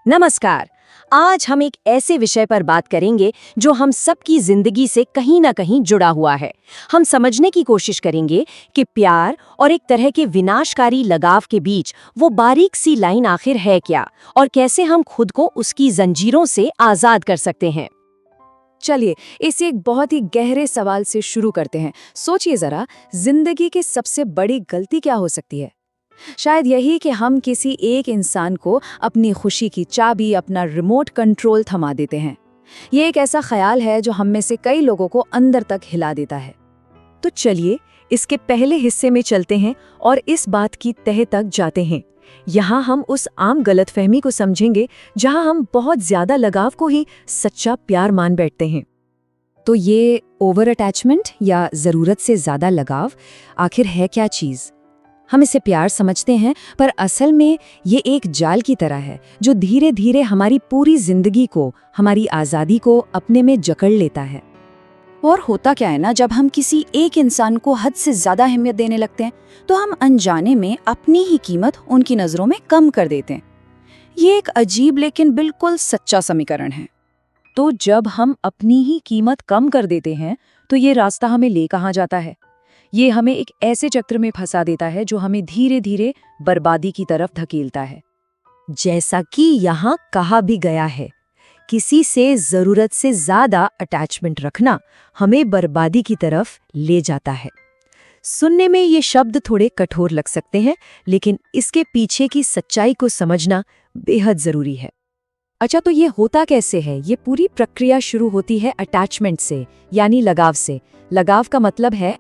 नमस्कार। आज हम एक ऐसे विषय पर बात करेंगे जो हम सबकी जिंदगी से कहीं ना कहीं जुड़ा हुआ है। हम समझने की कोशिश करेंगे कि प्यार और एक तरह के विनाशकारी लगाव के बीच वो बारीक सी लाइन आखिर है क्या, और कैसे हम खुद को उसकी जंजीरों से आजाद कर सकते हैं। चलिए इसे एक बहुत ही गहरे सवाल से शुरू करते हैं। सोचिए जरा, जिंदगी की सबसे बड़ी गलती क्या हो सकती है? शायद यही कि हम किसी एक इंसान को अपनी खुशी की चाबी, अपना रिमोट कंट्रोल थमा देते हैं। ये एक ऐसा ख्याल है जो हम में से कई लोगों को अंदर तक हिला देता है। तो चलिए इसके पहले हिस्से में चलते हैं और इस बात की तह तक जाते हैं। यहाँ हम उस आम गलतफहमी को समझेंगे जहाँ हम बहुत ज्यादा लगाव को ही सच्चा प्यार मान बैठते हैं। तो ये ओवर अटैचमेंट या ज़रूरत से ज़्यादा लगाव आखिर है क्या चीज़? हम इसे प्यार समझते हैं, पर असल में ये एक जाल की तरह है जो धीरे धीरे हमारी पूरी जिंदगी को, हमारी आज़ादी को अपने में जकड़ लेता है। और होता क्या है ना, जब हम किसी एक इंसान को हद से ज़्यादा अहमियत देने लगते हैं तो हम अनजाने में अपनी ही कीमत उनकी नज़रों में कम कर देते हैं। ये एक अजीब लेकिन बिल्कुल सच्चा समीकरण है। तो जब हम अपनी ही कीमत कम कर देते हैं तो ये रास्ता हमें ले कहाँ जाता है? ये हमें एक ऐसे चक्र में फंसा देता है जो हमें धीरे धीरे बर्बादी की तरफ धकेलता है। जैसा कि यहाँ कहा भी गया है, किसी से जरूरत से ज्यादा अटैचमेंट रखना हमें बर्बादी की तरफ ले जाता है। सुनने में ये शब्द थोड़े कठोर लग सकते हैं, लेकिन इसके पीछे की सच्चाई को समझना बेहद जरूरी है। अच्छा, तो ये होता कैसे है? ये पूरी प्रक्रिया शुरू होती है अटैचमेंट से, यानी लगाव से। लगाव का मतलब है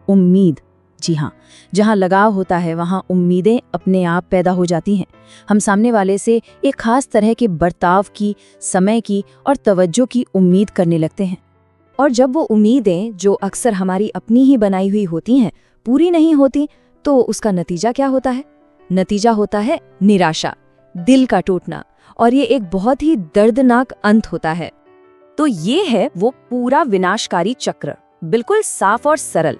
उम्मीद। जी हाँ, जहाँ लगाव होता है वहाँ उम्मीदें अपने आप पैदा हो जाती हैं। हम सामने वाले से एक खास तरह के बर्ताव की, समय की और तवज्जो की उम्मीद करने लगते हैं। और जब वो उम्मीदें, जो अक्सर हमारी अपनी ही बनाई हुई होती हैं, पूरी नहीं होती, तो उसका नतीजा क्या होता है? नतीजा होता है निराशा, दिल का टूटना, और ये एक बहुत ही दर्दनाक अंत होता है। तो ये है वो पूरा विनाशकारी चक्र, बिल्कुल साफ और सरल।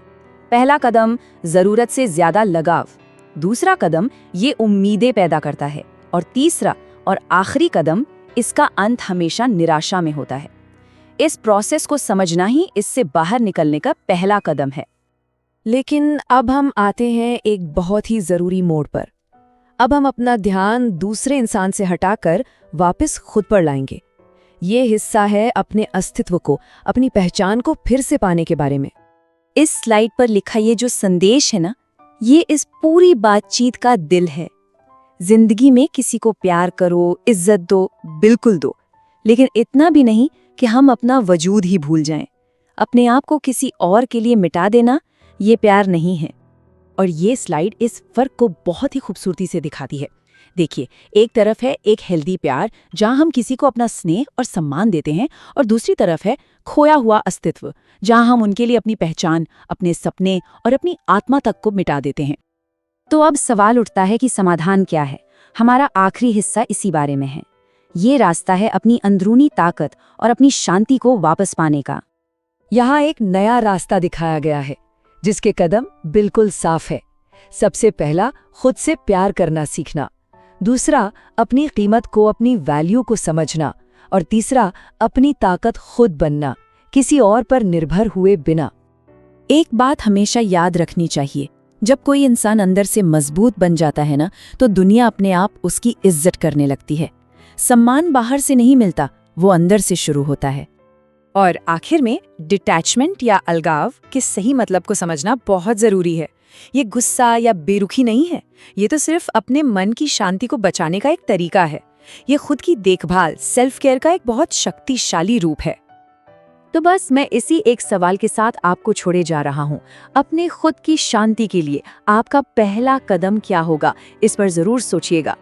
पहला कदम जरूरत से ज्यादा लगाव, दूसरा कदम ये उम्मीदें पैदा करता है, और तीसरा और आखिरी कदम इसका अंत हमेशा निराशा में होता है। इस प्रोसेस को समझना ही इससे बाहर निकलने का पहला कदम है। लेकिन अब हम आते हैं एक बहुत ही जरूरी मोड़ पर। अब हम अपना ध्यान दूसरे इंसान से हटाकर वापस खुद पर लाएंगे। ये हिस्सा है अपने अस्तित्व को, अपनी पहचान को फिर से पाने के बारे में। इस स्लाइड पर लिखा ये जो संदेश है ना, ये इस पूरी बातचीत का दिल है। जिंदगी में किसी को प्यार करो, इज्जत दो, बिल्कुल दो, लेकिन इतना भी नहीं कि हम अपना वजूद ही भूल जाएं। अपने आप को किसी और के लिए मिटा देना, ये प्यार नहीं है। और ये स्लाइड इस फर्क को बहुत ही खूबसूरती से दिखाती है। देखिए, एक तरफ है एक हेल्दी प्यार जहां हम किसी को अपना स्नेह और सम्मान देते हैं, और दूसरी तरफ है खोया हुआ अस्तित्व, जहां हम उनके लिए अपनी पहचान, अपने सपने और अपनी आत्मा तक को मिटा देते हैं। तो अब सवाल उठता है कि समाधान क्या है? हमारा आखिरी हिस्सा इसी बारे में है। ये रास्ता है अपनी अंदरूनी ताकत और अपनी शांति को वापस पाने का। यहाँ एक नया रास्ता दिखाया गया है जिसके कदम बिल्कुल साफ है। सबसे पहला, खुद से प्यार करना सीखना। दूसरा, अपनी कीमत को, अपनी वैल्यू को समझना। और तीसरा, अपनी ताकत खुद बनना, किसी और पर निर्भर हुए बिना। एक बात हमेशा याद रखनी चाहिए, जब कोई इंसान अंदर से मजबूत बन जाता है ना, तो दुनिया अपने आप उसकी इज्जत करने लगती है। सम्मान बाहर से नहीं मिलता, वो अंदर से शुरू होता है। और आखिर में डिटैचमेंट या अलगाव के सही मतलब को समझना बहुत जरूरी है। ये गुस्सा या बेरुखी नहीं है, ये तो सिर्फ अपने मन की शांति को बचाने का एक तरीका है। ये खुद की देखभाल, सेल्फ केयर का एक बहुत शक्तिशाली रूप है। तो बस मैं इसी एक सवाल के साथ आपको छोड़े जा रहा हूँ। अपने खुद की शांति के लिए आपका पहला कदम क्या होगा, इस पर जरूर सोचिएगा।